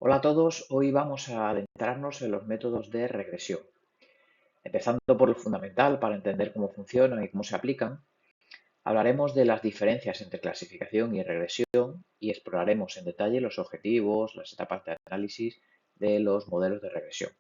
Hola a todos, hoy vamos a adentrarnos en los métodos de regresión, empezando por lo fundamental para entender cómo funcionan y cómo se aplican. Hablaremos de las diferencias entre clasificación y regresión y exploraremos en detalle los objetivos, las etapas de análisis de los modelos de regresión.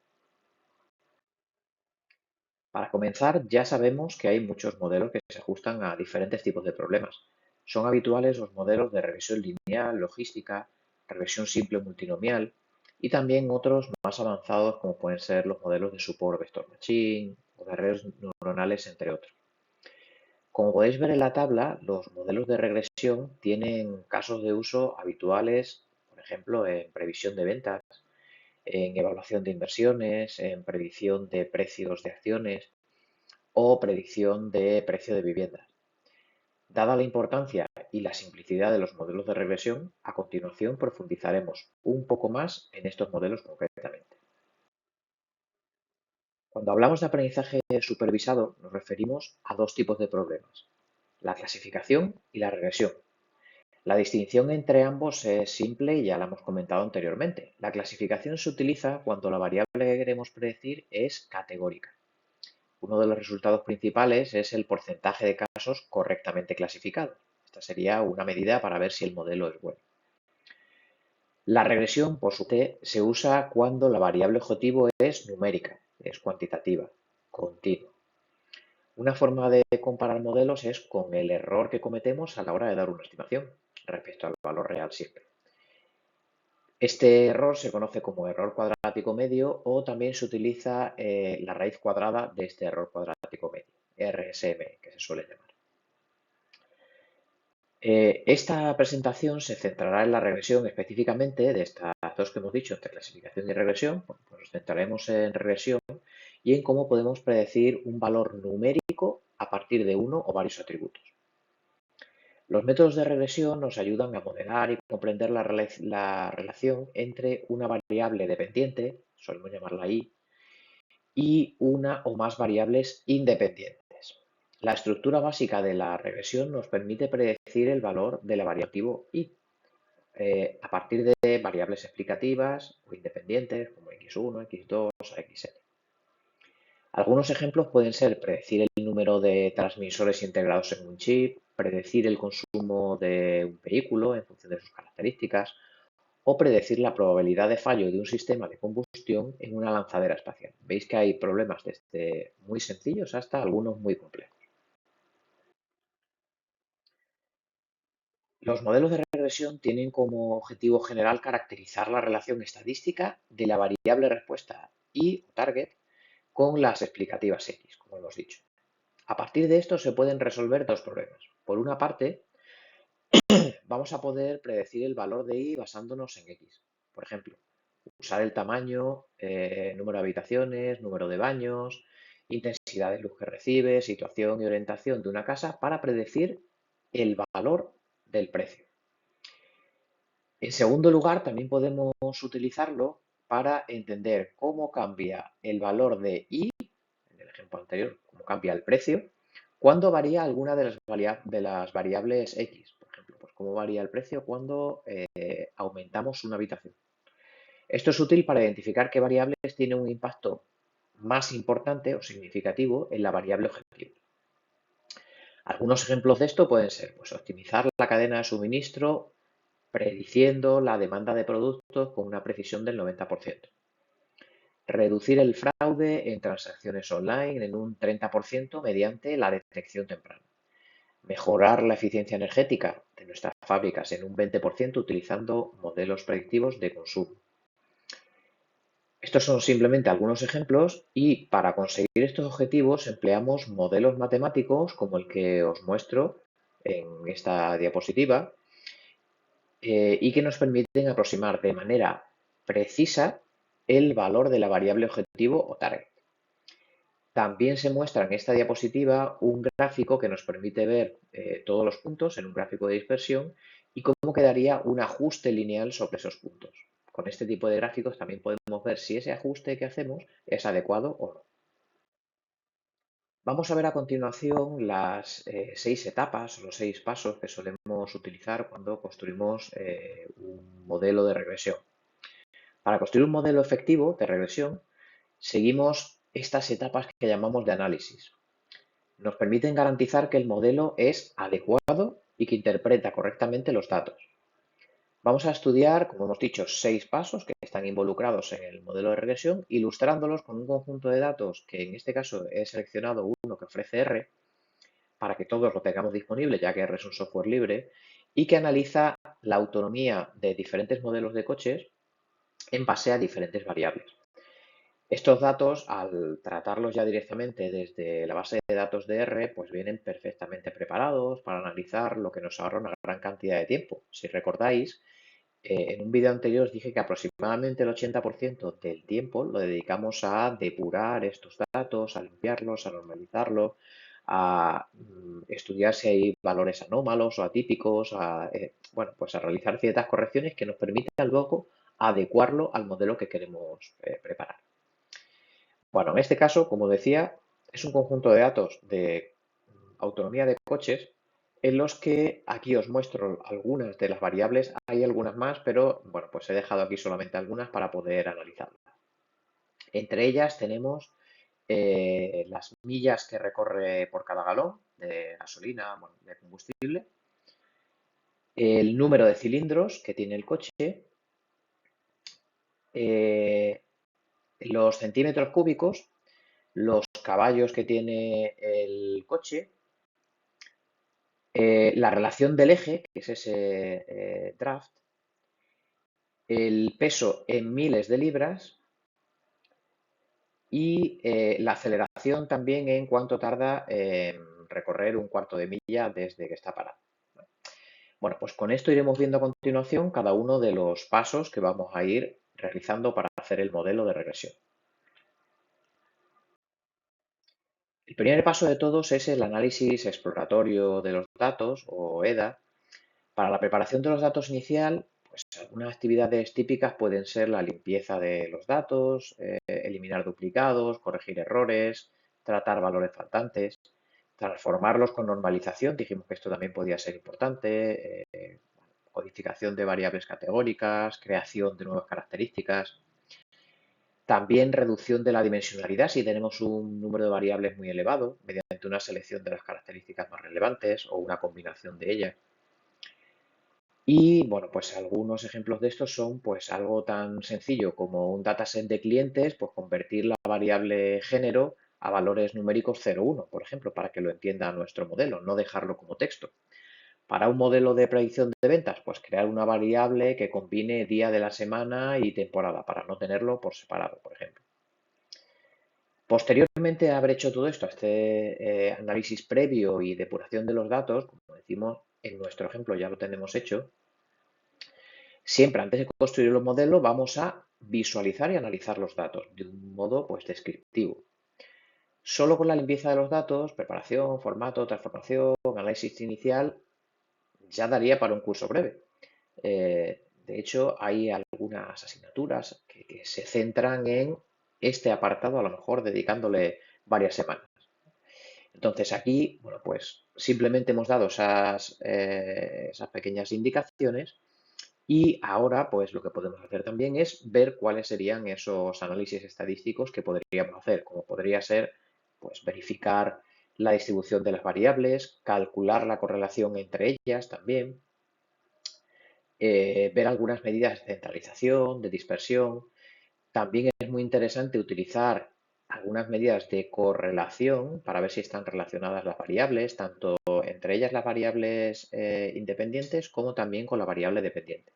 Para comenzar, ya sabemos que hay muchos modelos que se ajustan a diferentes tipos de problemas. Son habituales los modelos de regresión lineal, logística, regresión simple multinomial y también otros más avanzados como pueden ser los modelos de Support Vector Machine o de redes neuronales, entre otros. Como podéis ver en la tabla, los modelos de regresión tienen casos de uso habituales, por ejemplo, en previsión de ventas, en evaluación de inversiones, en predicción de precios de acciones o predicción de precio de viviendas. Dada la importancia y la simplicidad de los modelos de regresión, a continuación profundizaremos un poco más en estos modelos concretamente. Cuando hablamos de aprendizaje supervisado, nos referimos a dos tipos de problemas, la clasificación y la regresión. La distinción entre ambos es simple y ya la hemos comentado anteriormente. La clasificación se utiliza cuando la variable que queremos predecir es categórica. Uno de los resultados principales es el porcentaje de casos correctamente clasificados. Esta sería una medida para ver si el modelo es bueno. La regresión, por su parte, se usa cuando la variable objetivo es numérica, es cuantitativa, continua. Una forma de comparar modelos es con el error que cometemos a la hora de dar una estimación respecto al valor real siempre. Este error se conoce como error cuadrático medio o también se utiliza la raíz cuadrada de este error cuadrático medio, RSM, que se suele llamar. Esta presentación se centrará en la regresión específicamente de estas dos que hemos dicho, entre clasificación y regresión. Bueno, pues nos centraremos en regresión y en cómo podemos predecir un valor numérico a partir de uno o varios atributos. Los métodos de regresión nos ayudan a modelar y comprender la relación entre una variable dependiente, solemos llamarla I, y una o más variables independientes. La estructura básica de la regresión nos permite predecir el valor de la variable I a partir de variables explicativas o independientes como x1, x2 o xn. Algunos ejemplos pueden ser predecir el número de transmisores integrados en un chip, predecir el consumo de un vehículo en función de sus características o predecir la probabilidad de fallo de un sistema de combustión en una lanzadera espacial. Veis que hay problemas desde muy sencillos hasta algunos muy complejos. Los modelos de regresión tienen como objetivo general caracterizar la relación estadística de la variable respuesta y target con las explicativas X, como hemos dicho. A partir de esto se pueden resolver dos problemas. Por una parte, vamos a poder predecir el valor de I basándonos en X. Por ejemplo, usar el tamaño, número de habitaciones, número de baños, intensidad de luz que recibe, situación y orientación de una casa para predecir el valor del precio. En segundo lugar, también podemos utilizarlo para entender cómo cambia el valor de I, en el ejemplo anterior, cómo cambia el precio, cuando varía alguna de las variables X. Por ejemplo, pues cómo varía el precio cuando aumentamos una habitación. Esto es útil para identificar qué variables tienen un impacto más importante o significativo en la variable objetivo. Algunos ejemplos de esto pueden ser pues, optimizar la cadena de suministro prediciendo la demanda de productos con una precisión del 90%. Reducir el fraude en transacciones online en un 30% mediante la detección temprana. Mejorar la eficiencia energética de nuestras fábricas en un 20% utilizando modelos predictivos de consumo. Estos son simplemente algunos ejemplos y para conseguir estos objetivos empleamos modelos matemáticos como el que os muestro en esta diapositiva y que nos permiten aproximar de manera precisa el valor de la variable objetivo o target. También se muestra en esta diapositiva un gráfico que nos permite ver todos los puntos en un gráfico de dispersión y cómo quedaría un ajuste lineal sobre esos puntos. Con este tipo de gráficos también podemos ver si ese ajuste que hacemos es adecuado o no. Vamos a ver a continuación las 6 etapas o los 6 pasos que solemos utilizar cuando construimos un modelo de regresión. Para construir un modelo efectivo de regresión, seguimos estas etapas que llamamos de análisis. Nos permiten garantizar que el modelo es adecuado y que interpreta correctamente los datos. Vamos a estudiar, como hemos dicho, 6 pasos que están involucrados en el modelo de regresión, ilustrándolos con un conjunto de datos que en este caso he seleccionado uno que ofrece R, para que todos lo tengamos disponible, ya que R es un software libre, y que analiza la autonomía de diferentes modelos de coches en base a diferentes variables. Estos datos, al tratarlos ya directamente desde la base de datos de R, pues vienen perfectamente preparados para analizar lo que nos ahorra una gran cantidad de tiempo. Si recordáis, en un vídeo anterior os dije que aproximadamente el 80% del tiempo lo dedicamos a depurar estos datos, a limpiarlos, a normalizarlos, a estudiar si hay valores anómalos o atípicos, bueno, pues a realizar ciertas correcciones que nos permitan luego adecuarlo al modelo que queremos preparar. Bueno, en este caso, como decía, es un conjunto de datos de autonomía de coches en los que aquí os muestro algunas de las variables. Hay algunas más, pero bueno, pues he dejado aquí solamente algunas para poder analizarlas. Entre ellas tenemos las millas que recorre por cada galón de gasolina, bueno, de combustible, el número de cilindros que tiene el coche, eh, los centímetros cúbicos, los caballos que tiene el coche, la relación del eje, que es ese draft, el peso en miles de libras y la aceleración también en cuánto tarda en recorrer un cuarto de milla desde que está parado. Bueno, pues con esto iremos viendo a continuación cada uno de los pasos que vamos a ir realizando para hacer el modelo de regresión. El primer paso de todos es el análisis exploratorio de los datos, o EDA. Para la preparación de los datos inicial, pues algunas actividades típicas pueden ser la limpieza de los datos, eliminar duplicados, corregir errores, tratar valores faltantes, transformarlos con normalización. Dijimos que esto también podía ser importante. Codificación de variables categóricas, creación de nuevas características. También reducción de la dimensionalidad si tenemos un número de variables muy elevado, mediante una selección de las características más relevantes o una combinación de ellas. Y bueno, pues algunos ejemplos de estos son pues algo tan sencillo como un dataset de clientes, pues convertir la variable género a valores numéricos 0, 1, por ejemplo, para que lo entienda nuestro modelo, no dejarlo como texto. Para un modelo de predicción de ventas, pues crear una variable que combine día de la semana y temporada, para no tenerlo por separado, por ejemplo. Posteriormente a haber hecho todo esto, análisis previo y depuración de los datos, como decimos en nuestro ejemplo ya lo tenemos hecho, siempre antes de construir los modelos vamos a visualizar y analizar los datos de un modo pues descriptivo. Solo con la limpieza de los datos, preparación, formato, transformación, análisis inicial, ya daría para un curso breve. De hecho, hay algunas asignaturas que se centran en este apartado, a lo mejor dedicándole varias semanas. Entonces aquí, bueno, pues simplemente hemos dado esas pequeñas indicaciones. Y ahora, pues lo que podemos hacer también es ver cuáles serían esos análisis estadísticos que podríamos hacer, como podría ser, pues verificar la distribución de las variables, calcular la correlación entre ellas también, ver algunas medidas de centralización, de dispersión. También es muy interesante utilizar algunas medidas de correlación para ver si están relacionadas las variables, tanto entre ellas las variables independientes como también con la variable dependiente.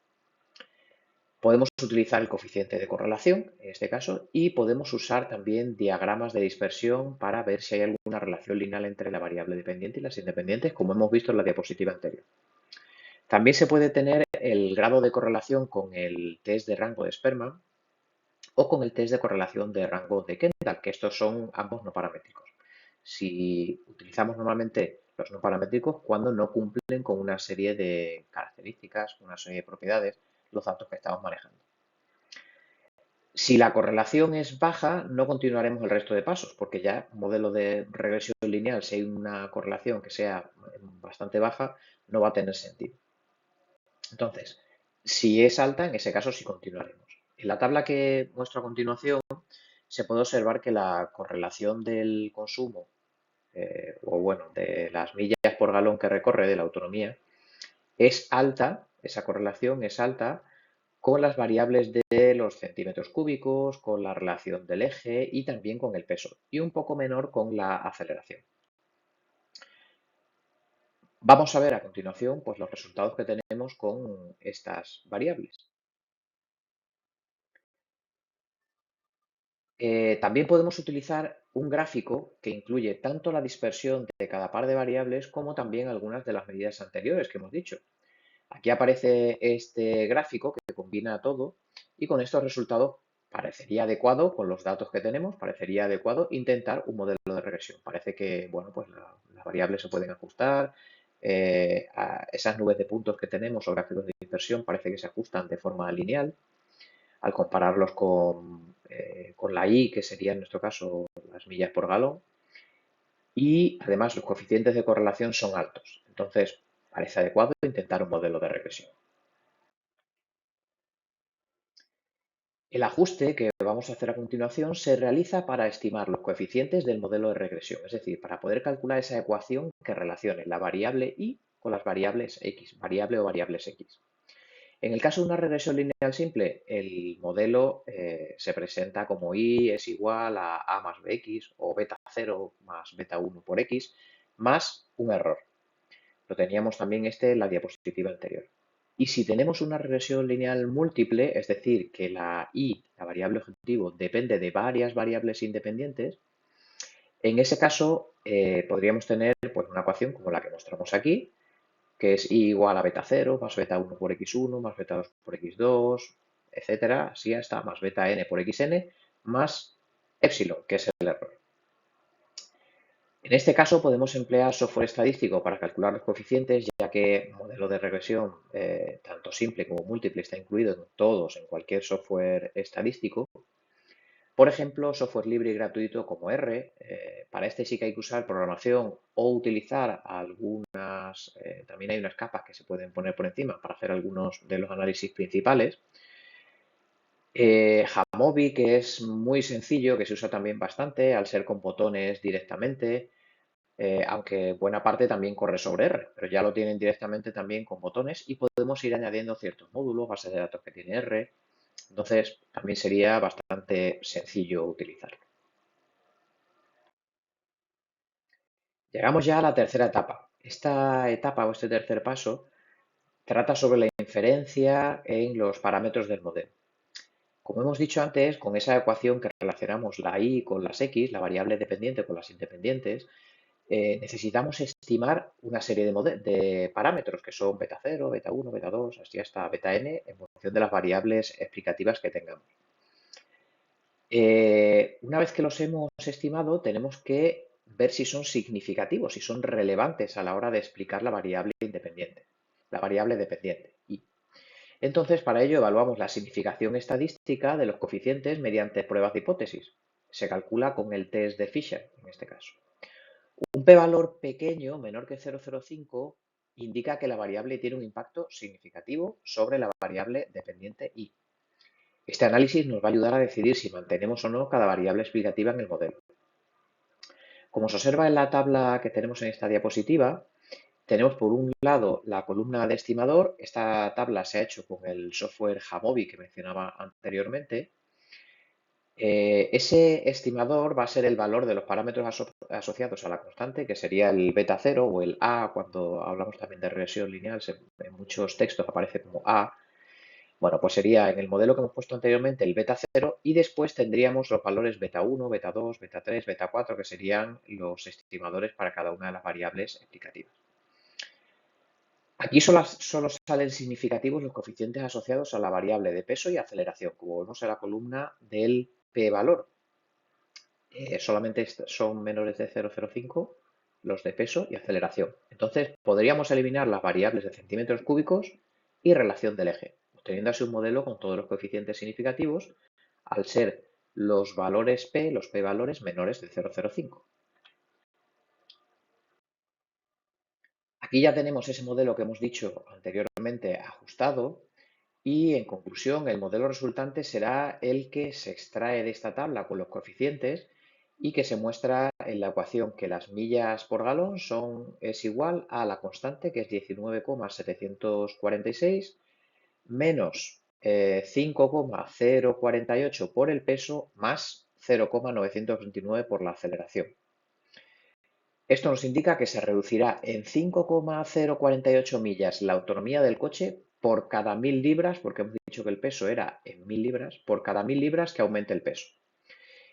Podemos utilizar el coeficiente de correlación, en este caso, y podemos usar también diagramas de dispersión para ver si hay alguna relación lineal entre la variable dependiente y las independientes, como hemos visto en la diapositiva anterior. También se puede tener el grado de correlación con el test de rango de Spearman o con el test de correlación de rango de Kendall, que estos son ambos no paramétricos. Si utilizamos normalmente los no paramétricos cuando no cumplen con una serie de características, una serie de propiedades, los datos que estamos manejando. Si la correlación es baja, no continuaremos el resto de pasos, porque ya un modelo de regresión lineal, si hay una correlación que sea bastante baja, no va a tener sentido. Entonces, si es alta, en ese caso sí continuaremos. En la tabla que muestro a continuación se puede observar que la correlación del consumo, o bueno, de las millas por galón que recorre, de la autonomía, es alta, esa correlación es alta con las variables de los centímetros cúbicos, con la relación del eje y también con el peso, y un poco menor con la aceleración. Vamos a ver a continuación pues, los resultados que tenemos con estas variables. También podemos utilizar un gráfico que incluye tanto la dispersión de cada par de variables como también algunas de las medidas anteriores que hemos dicho. Aquí aparece este gráfico que combina todo y con estos resultados parecería adecuado, con los datos que tenemos, parecería adecuado intentar un modelo de regresión. Parece que, bueno, pues las variables se pueden ajustar, a esas nubes de puntos que tenemos o gráficos de dispersión parece que se ajustan de forma lineal al compararlos con la I, que sería en nuestro caso las millas por galón, y además los coeficientes de correlación son altos. Entonces, parece adecuado intentar un modelo de regresión. El ajuste que vamos a hacer a continuación se realiza para estimar los coeficientes del modelo de regresión, es decir, para poder calcular esa ecuación que relacione la variable y con las variables x, variable o variables x. En el caso de una regresión lineal simple, el modelo se presenta como y es igual a más bx o beta 0 más beta 1 por x más un error. Lo teníamos también este en la diapositiva anterior. Y si tenemos una regresión lineal múltiple, es decir, que la y, la variable objetivo, depende de varias variables independientes, en ese caso podríamos tener pues, una ecuación como la que mostramos aquí, que es i igual a beta 0 más beta 1 por x1 más beta 2 por x2, etcétera, así hasta más beta n por xn más epsilon, que es el error. En este caso podemos emplear software estadístico para calcular los coeficientes, ya que el modelo de regresión, tanto simple como múltiple, está incluido en todos, en cualquier software estadístico. Por ejemplo, software libre y gratuito como R. Para este sí que hay que usar programación o utilizar algunas, también hay unas capas que se pueden poner por encima para hacer algunos de los análisis principales. Jamovi, que es muy sencillo, que se usa también bastante al ser con botones directamente. Aunque buena parte también corre sobre R, pero ya lo tienen directamente también con botones y podemos ir añadiendo ciertos módulos, bases de datos que tiene R, entonces también sería bastante sencillo utilizarlo. Llegamos ya a la tercera etapa. Esta etapa o este tercer paso trata sobre la inferencia en los parámetros del modelo. Como hemos dicho antes, con esa ecuación que relacionamos la y con las x, la variable dependiente con las independientes, necesitamos estimar una serie de parámetros que son beta 0, beta 1, beta 2, así hasta beta n, en función de las variables explicativas que tengamos. Una vez que los hemos estimado, tenemos que ver si son significativos, si son relevantes a la hora de explicar la variable independiente, la variable dependiente. Y entonces, para ello, evaluamos la significación estadística de los coeficientes mediante pruebas de hipótesis. Se calcula con el test de Fisher, en este caso. Un p-valor pequeño, menor que 0,05, indica que la variable tiene un impacto significativo sobre la variable dependiente y. Este análisis nos va a ayudar a decidir si mantenemos o no cada variable explicativa en el modelo. Como se observa en la tabla que tenemos en esta diapositiva, tenemos por un lado la columna de estimador. Esta tabla se ha hecho con el software Jamovi que mencionaba anteriormente. Ese estimador va a ser el valor de los parámetros asociados a la constante, que sería el beta 0 o el A, cuando hablamos también de regresión lineal, en muchos textos aparece como A. Bueno, pues sería en el modelo que hemos puesto anteriormente el beta 0 y después tendríamos los valores beta 1, beta 2, beta 3, beta 4, que serían los estimadores para cada una de las variables explicativas. Aquí solo salen significativos los coeficientes asociados a la variable de peso y aceleración, como vemos en la columna del p-valor. Solamente son menores de 0,05 los de peso y aceleración. Entonces, podríamos eliminar las variables de centímetros cúbicos y relación del eje, obteniendo así un modelo con todos los coeficientes significativos al ser los valores P, los p-valores menores de 0,05. Aquí ya tenemos ese modelo que hemos dicho anteriormente ajustado Y en conclusión, el modelo resultante será el que se extrae de esta tabla con los coeficientes y que se muestra en la ecuación que las millas por galón es igual a la constante, que es 19,746, menos 5,048 por el peso, más 0,929 por la aceleración. Esto nos indica que se reducirá en 5,048 millas la autonomía del coche por cada 1000 libras, porque hemos dicho que el peso era en 1000 libras, por cada 1000 libras que aumente el peso.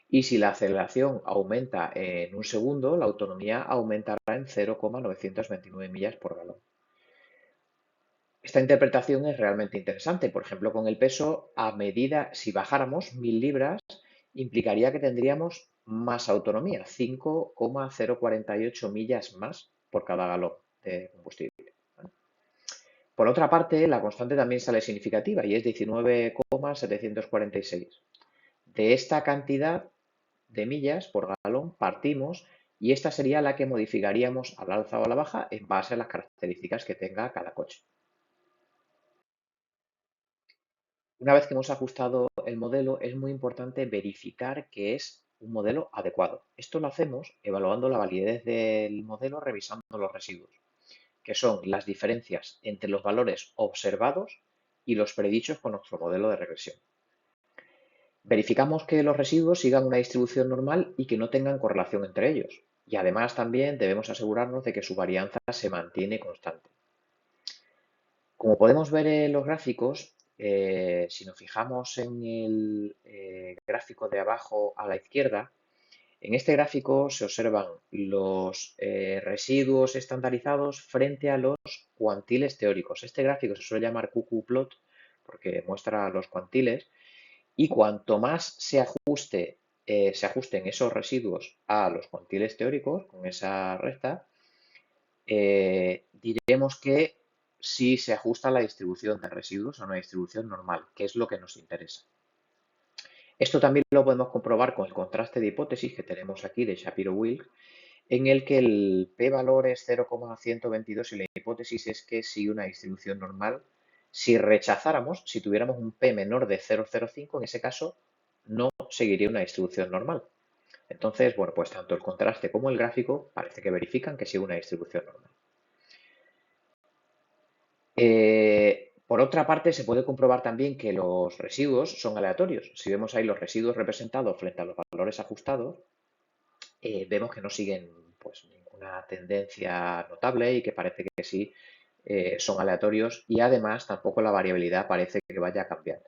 Y si la aceleración aumenta en un segundo, la autonomía aumentará en 0,929 millas por galón. Esta interpretación es realmente interesante. Por ejemplo, con el peso, si bajáramos 1000 libras, implicaría que tendríamos más autonomía, 5,048 millas más por cada galón de combustible. Por otra parte, la constante también sale significativa y es 19,746. De esta cantidad de millas por galón partimos y esta sería la que modificaríamos al alza o a la baja en base a las características que tenga cada coche. Una vez que hemos ajustado el modelo, es muy importante verificar que es un modelo adecuado. Esto lo hacemos evaluando la validez del modelo, revisando los residuos, que son las diferencias entre los valores observados y los predichos con nuestro modelo de regresión. Verificamos que los residuos sigan una distribución normal y que no tengan correlación entre ellos. Y además también debemos asegurarnos de que su varianza se mantiene constante. Como podemos ver en los gráficos, si nos fijamos en el gráfico de abajo a la izquierda, en este gráfico se observan los residuos estandarizados frente a los cuantiles teóricos. Este gráfico se suele llamar QQ-plot porque muestra los cuantiles y cuanto más se ajusten esos residuos a los cuantiles teóricos con esa recta, diremos que sí se ajusta la distribución de residuos a una distribución normal, que es lo que nos interesa. Esto también lo podemos comprobar con el contraste de hipótesis que tenemos aquí de Shapiro-Wilk, en el que el p-valor es 0,122 y la hipótesis es que si una distribución normal, si tuviéramos un p menor de 0,05, en ese caso no seguiría una distribución normal. Entonces, bueno, pues tanto el contraste como el gráfico parece que verifican que sigue una distribución normal. Por otra parte, se puede comprobar también que los residuos son aleatorios. Si vemos ahí los residuos representados frente a los valores ajustados, vemos que no siguen pues, ninguna tendencia notable y que parece que sí son aleatorios y además tampoco la variabilidad parece que vaya a cambiar.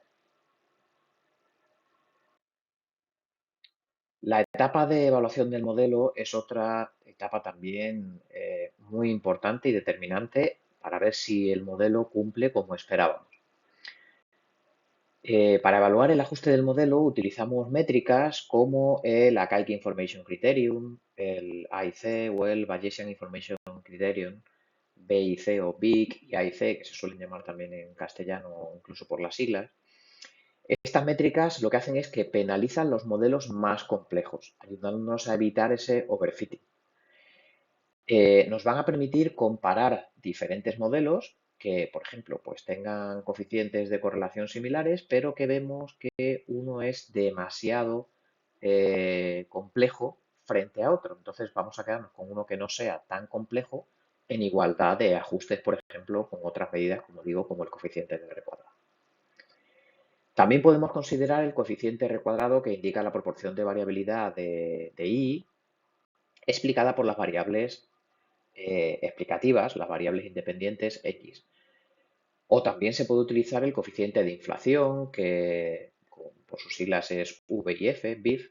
La etapa de evaluación del modelo es otra etapa también muy importante y determinante para ver si el modelo cumple como esperábamos. Para evaluar el ajuste del modelo utilizamos métricas como el Akaike Information Criterion, el AIC o el Bayesian Information Criterion, BIC o BIC y AIC, que se suelen llamar también en castellano incluso por las siglas. Estas métricas lo que hacen es que penalizan los modelos más complejos, ayudándonos a evitar ese overfitting. Nos van a permitir comparar diferentes modelos que, por ejemplo, pues tengan coeficientes de correlación similares, pero que vemos que uno es demasiado complejo frente a otro. Entonces vamos a quedarnos con uno que no sea tan complejo en igualdad de ajustes, por ejemplo, con otras medidas, como digo, como el coeficiente de R cuadrado. También podemos considerar el coeficiente R cuadrado que indica la proporción de variabilidad de I explicada por las variables explicativas, las variables independientes X. O también se puede utilizar el coeficiente de inflación, que por sus siglas es V y F, BIF.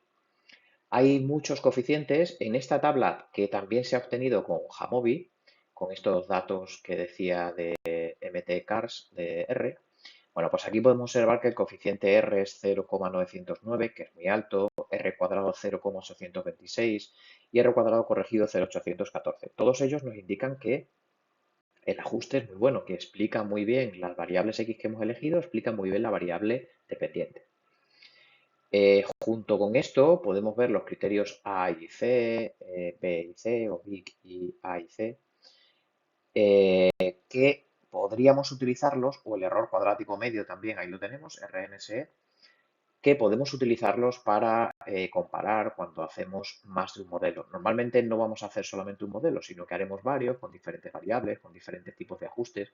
Hay muchos coeficientes en esta tabla que también se ha obtenido con Jamovi, con estos datos que decía de MT-CARS de R. Bueno, pues aquí podemos observar que el coeficiente R es 0,909, que es muy alto, R cuadrado 0,826 y R cuadrado corregido 0,814. Todos ellos nos indican que el ajuste es muy bueno, que explica muy bien las variables X que hemos elegido, explica muy bien la variable dependiente. Junto con esto podemos ver los criterios A y C, B y C o BIC y A y C, que podríamos utilizarlos, o el error cuadrático medio también, ahí lo tenemos, RNSE, que podemos utilizarlos para comparar cuando hacemos más de un modelo. Normalmente no vamos a hacer solamente un modelo, sino que haremos varios con diferentes variables, con diferentes tipos de ajustes,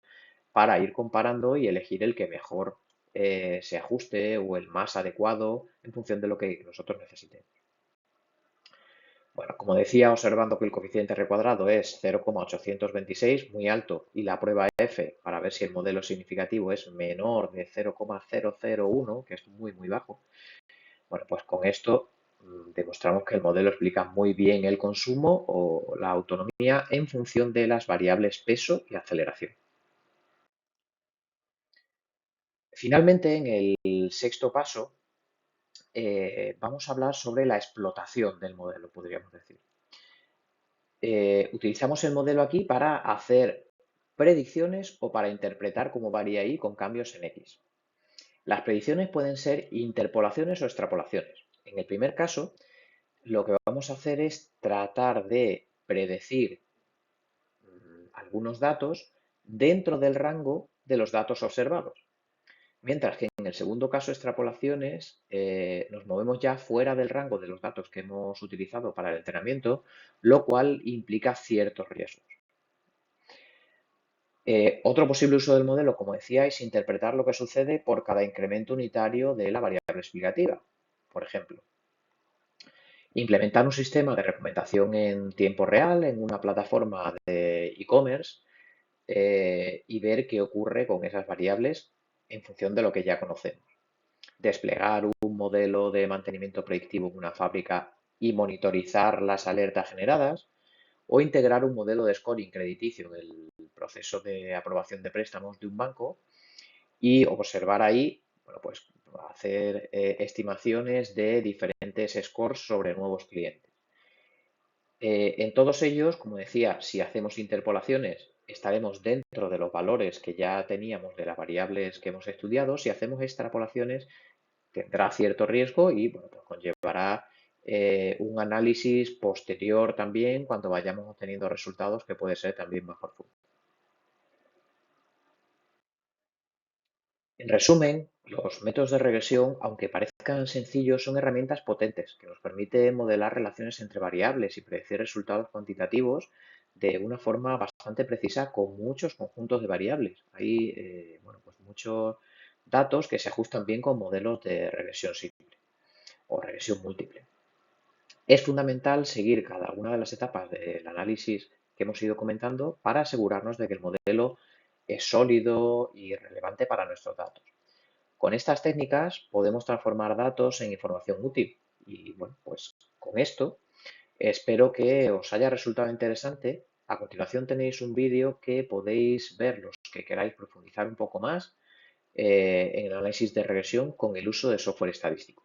para ir comparando y elegir el que mejor se ajuste o el más adecuado en función de lo que nosotros necesitemos. Bueno, como decía, observando que el coeficiente R cuadrado es 0,826, muy alto, y la prueba F para ver si el modelo significativo es menor de 0,001, que es muy, muy bajo. Bueno, pues con esto demostramos que el modelo explica muy bien el consumo o la autonomía en función de las variables peso y aceleración. Finalmente, en el sexto paso, vamos a hablar sobre la explotación del modelo, podríamos decir. Utilizamos el modelo aquí para hacer predicciones o para interpretar cómo varía Y con cambios en X. Las predicciones pueden ser interpolaciones o extrapolaciones. En el primer caso, lo que vamos a hacer es tratar de predecir algunos datos dentro del rango de los datos observados. Mientras que en el segundo caso, extrapolaciones, nos movemos ya fuera del rango de los datos que hemos utilizado para el entrenamiento, lo cual implica ciertos riesgos. Otro posible uso del modelo, como decía, es interpretar lo que sucede por cada incremento unitario de la variable explicativa. Por ejemplo, implementar un sistema de recomendación en tiempo real en una plataforma de e-commerce y ver qué ocurre con esas variables en función de lo que ya conocemos. Desplegar un modelo de mantenimiento predictivo en una fábrica y monitorizar las alertas generadas, o integrar un modelo de scoring crediticio en el proceso de aprobación de préstamos de un banco y observar ahí, bueno, pues hacer estimaciones de diferentes scores sobre nuevos clientes. En todos ellos, como decía, si hacemos interpolaciones, estaremos dentro de los valores que ya teníamos de las variables que hemos estudiado. Si hacemos extrapolaciones, tendrá cierto riesgo y bueno, pues conllevará un análisis posterior también cuando vayamos obteniendo resultados que puede ser también más profundo. En resumen, los métodos de regresión, aunque parezcan sencillos, son herramientas potentes que nos permiten modelar relaciones entre variables y predecir resultados cuantitativos de una forma bastante precisa con muchos conjuntos de variables. Hay bueno, pues muchos datos que se ajustan bien con modelos de regresión simple o regresión múltiple. Es fundamental seguir cada una de las etapas del análisis que hemos ido comentando para asegurarnos de que el modelo es sólido y relevante para nuestros datos. Con estas técnicas podemos transformar datos en información útil y bueno, pues con esto espero que os haya resultado interesante. A continuación tenéis un vídeo que podéis ver los que queráis profundizar un poco más en el análisis de regresión con el uso de software estadístico.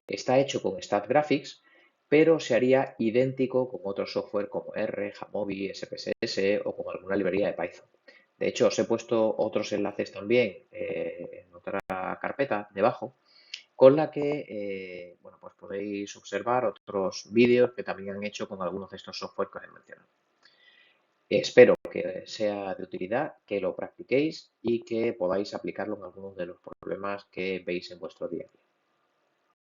Está hecho con StatGraphics, pero se haría idéntico con otro software como R, Jamovi, SPSS o con alguna librería de Python. De hecho, os he puesto otros enlaces también en otra carpeta debajo, con la que bueno, pues podéis observar otros vídeos que también han hecho con algunos de estos software que os he mencionado. Espero que sea de utilidad, que lo practiquéis y que podáis aplicarlo en algunos de los problemas que veis en vuestro día a día.